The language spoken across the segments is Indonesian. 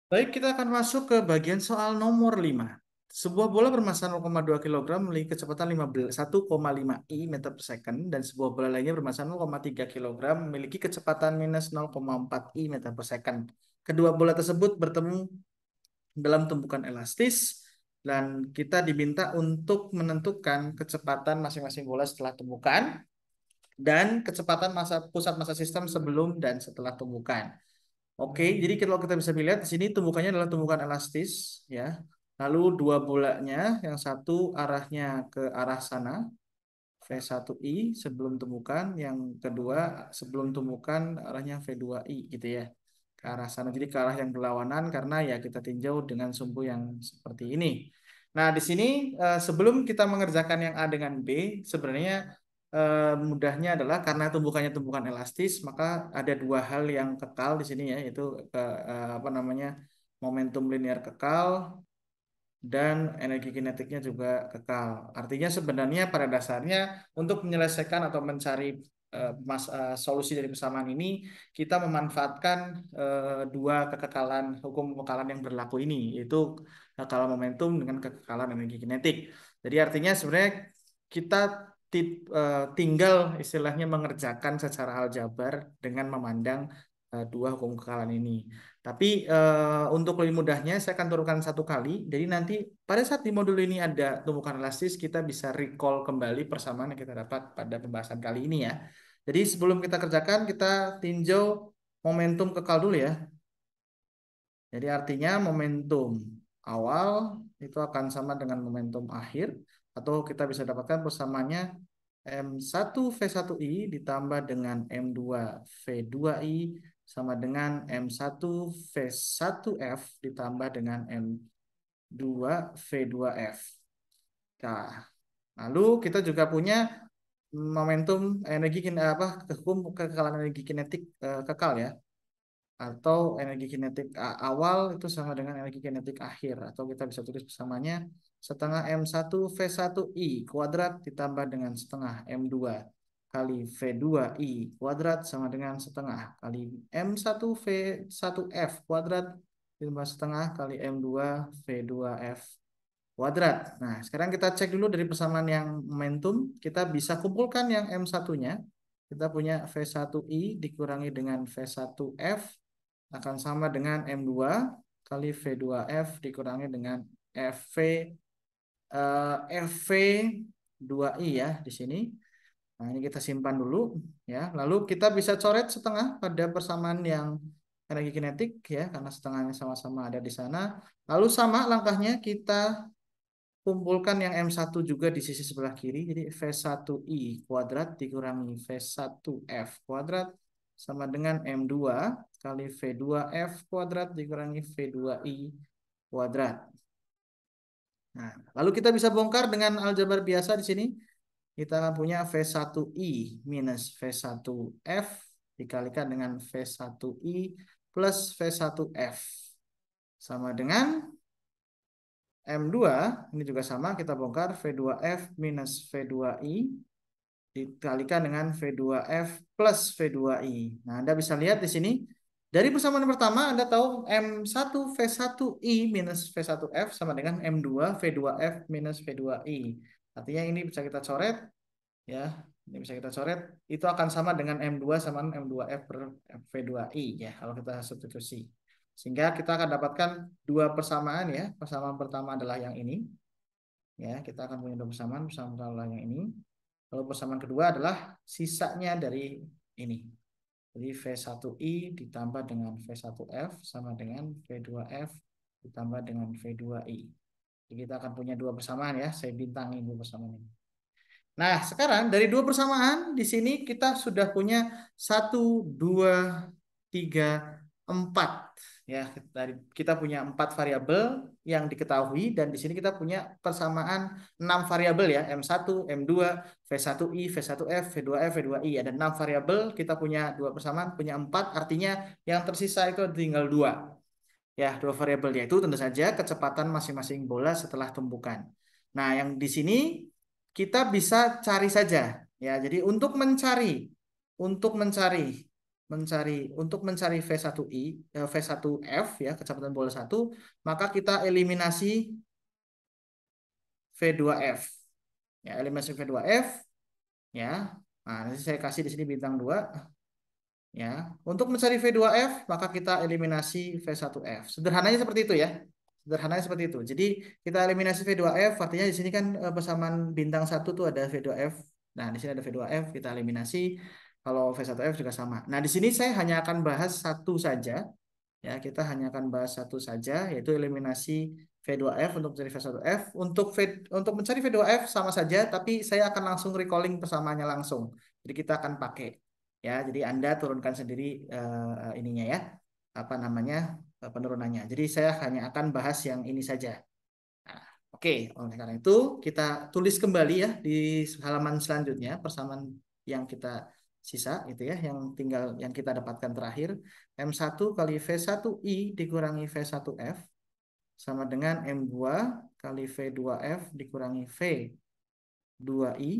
Baik, kita akan masuk ke bagian soal nomor 5. Sebuah bola bermassa 0,2 kg memiliki kecepatan 1,5 I meter per second dan sebuah bola lainnya bermassa 0,3 kg memiliki kecepatan minus 0,4 I meter per second. Kedua bola tersebut bertemu dalam tumpukan elastis dan kita diminta untuk menentukan kecepatan masing-masing bola setelah tumpukan dan kecepatan pusat massa sistem sebelum dan setelah tumpukan. Oke, jadi kalau kita bisa lihat di sini tumbukannya adalah tumbukan elastis, ya. Lalu dua bolanya, yang satu arahnya ke arah sana, V1I sebelum tumbukan, yang kedua sebelum tumbukan arahnya V2I gitu ya. Ke arah sana, jadi ke arah yang berlawanan karena ya kita tinjau dengan sumbu yang seperti ini. Nah, di sini sebelum kita mengerjakan yang A dengan B, sebenarnya mudahnya adalah karena tumbukannya tumbukan elastis, maka ada dua hal yang kekal di sini ya, yaitu apa namanya momentum linear kekal dan energi kinetiknya juga kekal. Artinya sebenarnya pada dasarnya untuk menyelesaikan atau mencari solusi dari persamaan ini, kita memanfaatkan dua kekekalan hukum kekekalan yang berlaku ini, yaitu kekekalan momentum dengan kekekalan energi kinetik. Jadi artinya sebenarnya kita tinggal istilahnya mengerjakan secara aljabar dengan memandang dua hukum kekekalan ini. Tapi untuk lebih mudahnya saya akan turunkan satu kali. Jadi nanti pada saat di modul ini ada tumbukan elastis, kita bisa recall kembali persamaan yang kita dapat pada pembahasan kali ini ya. Jadi sebelum kita kerjakan, kita tinjau momentum kekal dulu ya. Jadi artinya momentum awal itu akan sama dengan momentum akhir. Atau kita bisa dapatkan persamaannya M1V1I ditambah dengan M2V2I sama dengan M1V1F ditambah dengan M2V2F. Nah, lalu kita juga punya momentum hukum kekekalan energi kinetik kekal ya, atau energi kinetik awal itu sama dengan energi kinetik akhir, atau kita bisa tulis bersamanya setengah M1V1I kuadrat ditambah dengan setengah M2 kali V2I kuadrat sama dengan setengah kali M1V1F kuadrat ditambah setengah kali M2V2F kuadrat. Nah, sekarang kita cek dulu dari persamaan yang momentum, kita bisa kumpulkan yang M1-nya. Kita punya V1I dikurangi dengan V1F akan sama dengan M2 kali V2F dikurangi dengan FV2I ya di sini. Nah, ini kita simpan dulu ya. Lalu kita bisa coret setengah pada persamaan yang energi kinetik ya, karena setengahnya sama-sama ada di sana. Lalu sama langkahnya kita kumpulkan yang M1 juga di sisi sebelah kiri. Jadi V1I kuadrat dikurangi V1F kuadrat sama dengan M2 kali V2F kuadrat dikurangi V2I kuadrat. Nah, lalu kita bisa bongkar dengan aljabar biasa di sini. Kita akan punya V1I minus V1F dikalikan dengan V1I plus V1F. Sama dengan M2, ini juga sama, kita bongkar V2F minus V2I dikalikan dengan V2F plus V2I. Nah, Anda bisa lihat di sini, dari persamaan pertama Anda tahu M1V1I minus V1F sama dengan M2 V2F minus V2I. Artinya ini bisa kita coret, ya, ini bisa kita coret, itu akan sama dengan M2 sama M2F per V2I, ya, kalau kita substitusi. Sehingga kita akan dapatkan dua persamaan ya. Persamaan pertama adalah yang ini. Ya, kita akan punya dua persamaan. Persamaan pertama adalah yang ini. Lalu persamaan kedua adalah sisanya dari ini. Jadi V1I ditambah dengan V1F sama dengan V2F ditambah dengan V2I. Jadi kita akan punya dua persamaan ya. Saya bintangi dua persamaan ini. Nah, sekarang dari dua persamaan di sini kita sudah punya 1, 2, 3, 4 ya. Kita punya 4 variabel yang diketahui dan di sini kita punya persamaan 6 variabel ya, M1, M2, V1I, V1F, V2F, V2I. Ada 6 variabel, kita punya dua persamaan, punya 4, artinya yang tersisa itu tinggal 2. Ya, 2 variabel yaitu tentu saja kecepatan masing-masing bola setelah tumpukan. Nah, yang di sini kita bisa cari saja ya. Jadi untuk mencari mencari V1I, V1F ya, kecepatan bola satu, maka kita eliminasi V2F. Ya, eliminasi V2F ya. Nah, nanti saya kasih di sini bintang 2 ya. Untuk mencari V2F, maka kita eliminasi V1F. Sederhananya seperti itu ya. Sederhananya seperti itu. Jadi kita eliminasi V2F, artinya di sini kan persamaan bintang satu tuh ada V2F. Nah, di sini ada V2F, kita eliminasi. Kalau V1F juga sama. Nah, di sini saya hanya akan bahas satu saja. Ya, kita hanya akan bahas satu saja, yaitu eliminasi V2F untuk mencari V1F. Untuk mencari V2F sama saja, tapi saya akan langsung recalling persamaannya langsung. Jadi kita akan pakai. Ya, jadi Anda turunkan sendiri ininya ya, apa namanya penurunannya. Jadi saya hanya akan bahas yang ini saja. Nah, oke, oleh karena itu kita tulis kembali ya di halaman selanjutnya persamaan yang kita sisa itu ya, yang tinggal yang kita dapatkan terakhir M1 kali V1I dikurangi V1F sama dengan M2 kali V2F dikurangi V2I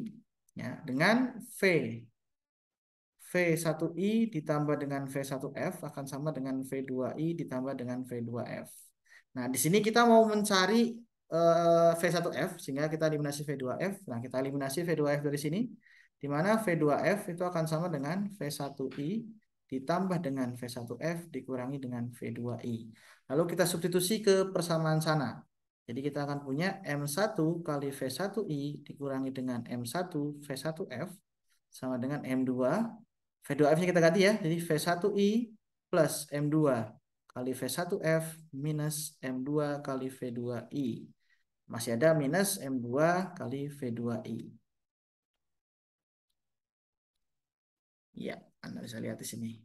ya dengan V1I ditambah dengan V1F akan sama dengan V2I ditambah dengan V2F. Nah, di sini kita mau mencari V1F sehingga kita eliminasi V2F. Nah, kita eliminasi V2F dari sini di mana V2F itu akan sama dengan V1I ditambah dengan V1F dikurangi dengan V2I. Lalu kita substitusi ke persamaan sana. Jadi kita akan punya M1 kali V1I dikurangi dengan M1 V1F sama dengan M2 V2F-nya kita ganti ya. Jadi V1I plus M2 kali V1F minus M2 kali V2I. Masih ada minus M2 kali V2I. Ya, Anda bisa lihat di sini.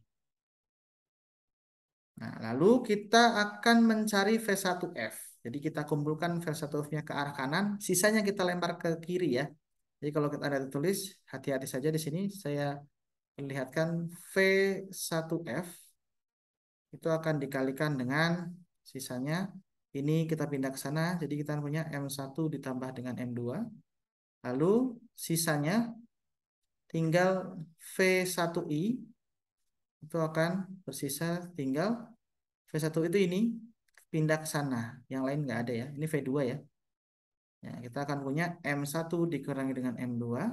Nah, lalu kita akan mencari V1F. Jadi kita kumpulkan V1F-nya ke arah kanan, sisanya kita lempar ke kiri ya. Jadi kalau kita ada tulis, hati-hati saja di sini saya melihatkan V1F itu akan dikalikan dengan sisanya. Ini kita pindah ke sana, jadi kita punya M1 ditambah dengan M2. Lalu sisanya tinggal V1I itu akan bersisa tinggal V1 itu ini pindah ke sana. Yang lain nggak ada ya. Ini V2 ya. Ya, kita akan punya M1 dikurangi dengan M2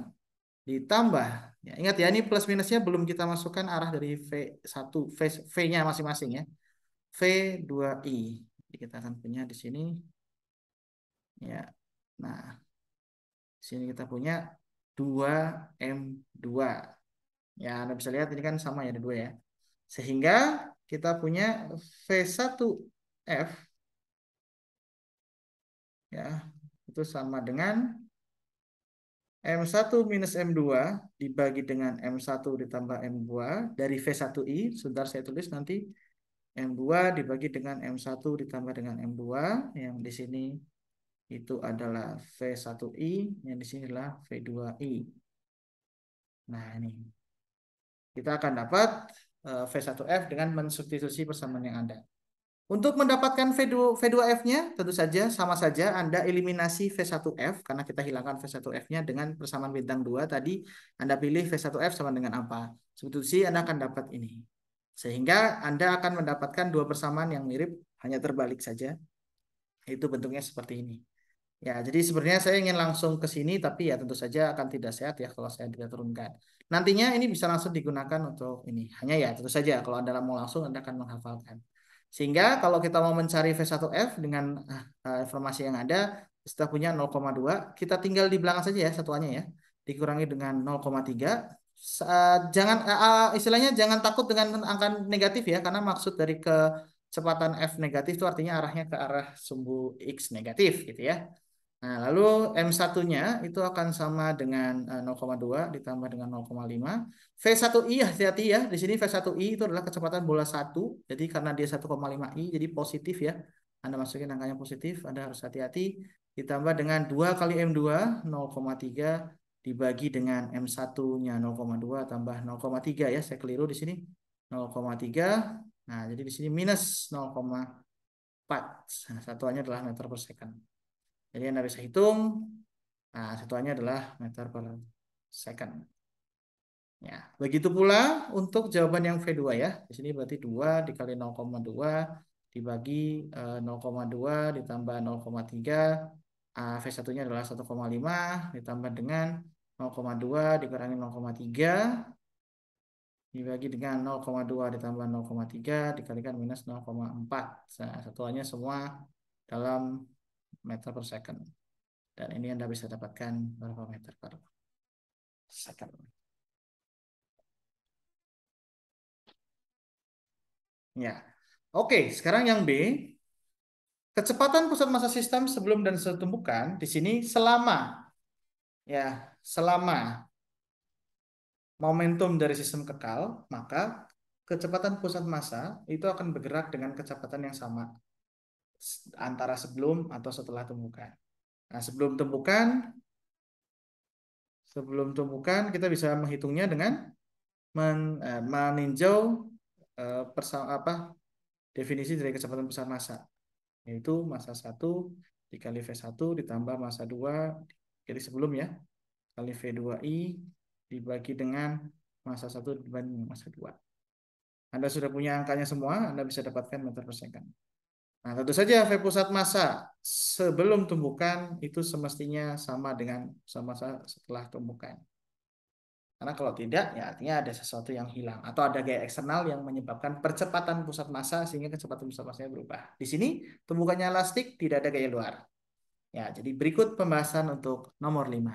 ditambah. Ya, ingat ya, ini plus minusnya belum kita masukkan arah dari V1, V-nya masing-masing ya. V2I. Jadi kita akan punya di sini ya. Nah, di sini kita punya 2M2. Ya, Anda bisa lihat ini kan sama ya, ada 2 ya. Sehingga kita punya V1F ya, itu sama dengan M1 minus M2 dibagi dengan M1 ditambah M2 dari V1I. Sebentar saya tulis nanti M2 dibagi dengan M1 ditambah dengan M2 yang di sini itu adalah V1I, yang di sini adalah V2I. Nah, ini kita akan dapat V1F dengan mensubstitusi persamaan yang ada. Untuk mendapatkan V2F-nya, tentu saja sama saja Anda eliminasi V1F karena kita hilangkan V1F-nya dengan persamaan bintang 2 tadi. Anda pilih V1F sama dengan apa? Substitusi Anda akan dapat ini. Sehingga Anda akan mendapatkan dua persamaan yang mirip, hanya terbalik saja. Itu bentuknya seperti ini. Ya, jadi sebenarnya saya ingin langsung ke sini, tapi ya tentu saja akan tidak sehat ya kalau saya tidak turunkan. Nantinya ini bisa langsung digunakan untuk ini. Hanya ya tentu saja kalau Anda mau langsung Anda akan menghafalkan. Sehingga kalau kita mau mencari V1F dengan informasi yang ada, kita punya 0,2, kita tinggal di belakang saja ya satuannya ya. Dikurangi dengan 0,3. Jangan istilahnya jangan takut dengan angka negatif ya, karena maksud dari kecepatan F negatif itu artinya arahnya ke arah sumbu X negatif gitu ya. Nah, lalu M1-nya itu akan sama dengan 0,2 ditambah dengan 0,5. V1I hati-hati ya. Di sini V1I itu adalah kecepatan bola 1. Jadi karena dia 1,5 I jadi positif ya. Anda masukin angkanya positif, Anda harus hati-hati. Ditambah dengan 2 kali M2 0,3 dibagi dengan M1-nya 0,2 tambah 0,3 ya. Saya keliru di sini. 0,3. Nah, jadi di sini minus 0,4. Nah, satuannya adalah meter per second. Jadi Anda bisa hitung, nah satuannya adalah meter per second. Ya, begitu pula untuk jawaban yang V2 ya. Di sini berarti 2 dikali 0,2 dibagi 0,2 ditambah 0,3. V1-nya adalah 1,5 ditambah dengan 0,2 dikurangi 0,3 dibagi dengan 0,2 ditambah 0,3 dikalikan minus 0,4. Nah, satuannya semua dalam meter per second. Dan ini Anda bisa dapatkan berapa meter per second. Ya. Oke, sekarang yang B. Kecepatan pusat massa sistem sebelum dan setelah tumbukan di sini selama momentum dari sistem kekal, maka kecepatan pusat massa itu akan bergerak dengan kecepatan yang sama antara sebelum atau setelah tumbukan. Nah, sebelum tumbukan kita bisa menghitungnya dengan meninjau apa definisi dari kecepatan pusat massa, yaitu massa 1 dikali V1 ditambah massa 2 jadi sebelum ya kali V2I dibagi dengan massa 1 dibanding massa 2. Anda sudah punya angkanya semua, Anda bisa dapatkan meter per second. Nah, tentu saja V pusat massa sebelum tumbukan itu semestinya sama dengan pusat massa setelah tumbukan. Karena kalau tidak, ya artinya ada sesuatu yang hilang atau ada gaya eksternal yang menyebabkan percepatan pusat massa sehingga kecepatan pusat massanya berubah. Di sini tumbukannya elastik, tidak ada gaya luar. Ya, jadi berikut pembahasan untuk nomor 5.